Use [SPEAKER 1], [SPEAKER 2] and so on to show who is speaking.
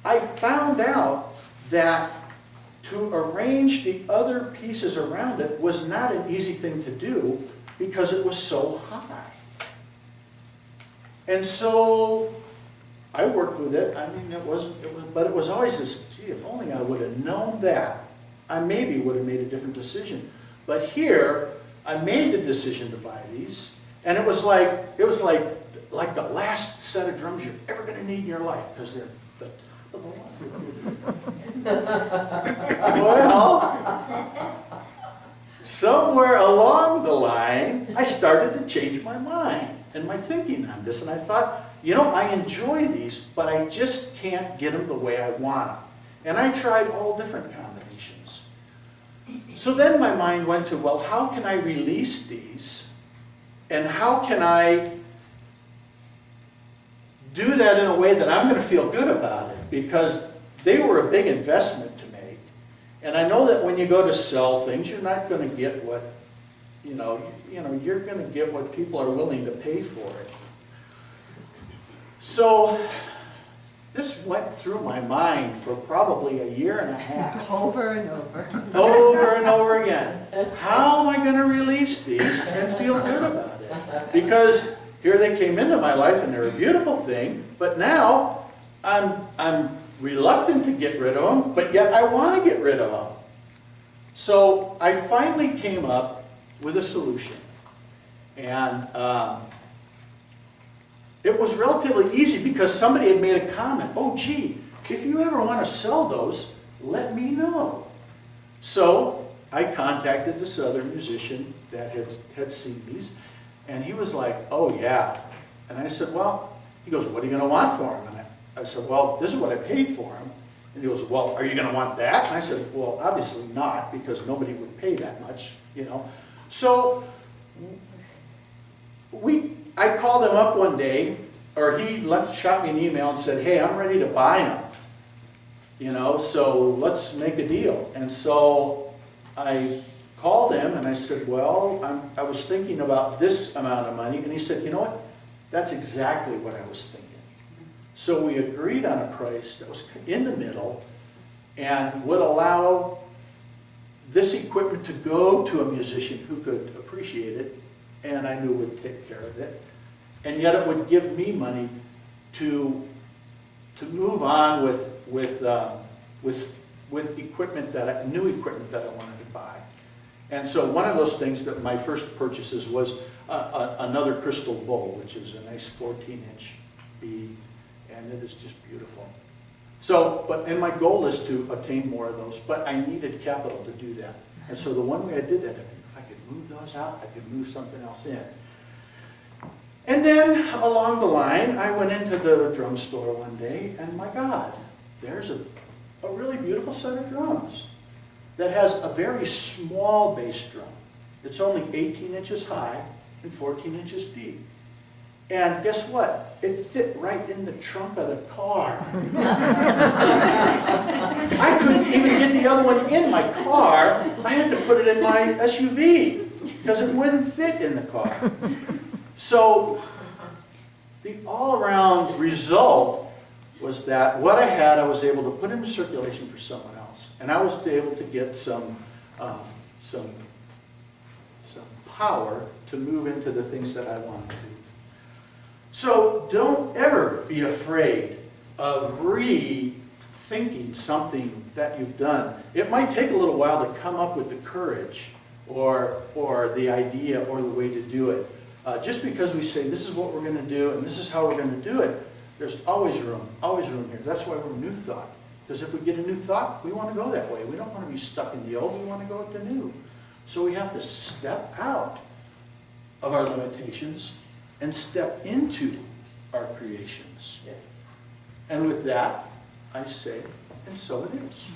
[SPEAKER 1] I found out that to arrange the other pieces around it was not an easy thing to do because it was so high. And so I worked with it. I mean, but it was always this, gee, if only I would have known that, I maybe would have made a different decision. But here, I made the decision to buy these, and it was like the last set of drums you're ever going to need in your life, because they're the well, somewhere along the line, I started to change my mind and my thinking on this, and I thought, you know, I enjoy these, but I just can't get them the way I want them. And I tried all different combinations. So then my mind went to, well, how can I release these? And how can I do that in a way that I'm going to feel good about it? Because they were a big investment to make. And I know that when you go to sell things, you're not going to get what, you're going to get what people are willing to pay for it. So this went through my mind for probably a year and a half.
[SPEAKER 2] Over and over.
[SPEAKER 1] Over and over again. How am I going to release these and feel good about it? Because here they came into my life and they're a beautiful thing, but now I'm reluctant to get rid of them, but yet I want to get rid of them. So I finally came up with a solution. And it was relatively easy because somebody had made a comment, oh gee, if you ever want to sell those, let me know. So I contacted this other musician that had seen these, and he was like, oh yeah. And I said, well, he goes, what are you going to want for them? And I said, well, this is what I paid for them. And he goes, well, are you going to want that? And I said, well, obviously not, because nobody would pay that much, you know. So I called him up one day, or he shot me an email and said, hey, I'm ready to buy them, you know, so let's make a deal. And so I called him and I said, well, I was thinking about this amount of money. And he said, you know what, that's exactly what I was thinking. So we agreed on a price that was in the middle and would allow this equipment to go to a musician who could appreciate it and I knew would take care of it. And yet it would give me money to move on with equipment new equipment that I wanted to buy. And so one of those things that my first purchases was another crystal bowl, which is a nice 14-inch bead, and it is just beautiful. So, and my goal is to attain more of those, but I needed capital to do that. And so the one way I did that, if I could move those out, I could move something else in. And then along the line, I went into the drum store one day, and my God, there's a really beautiful set of drums that has a very small bass drum. It's only 18 inches high and 14 inches deep. And guess what? It fit right in the trunk of the car. I couldn't even get the other one in my car. I had to put it in my SUV because it wouldn't fit in the car. So the all-around result was that what I had, I was able to put into circulation for someone else. And I was able to get some power to move into the things that I wanted to. So don't ever be afraid of rethinking something that you've done. It might take a little while to come up with the courage or the idea or the way to do it. Just because we say this is what we're going to do and this is how we're going to do it, there's always room here. That's why we're New Thought. Because if we get a new thought, we want to go that way. We don't want to be stuck in the old, we want to go with the new. So we have to step out of our limitations and step into our creations. And with that, I say, and so it is.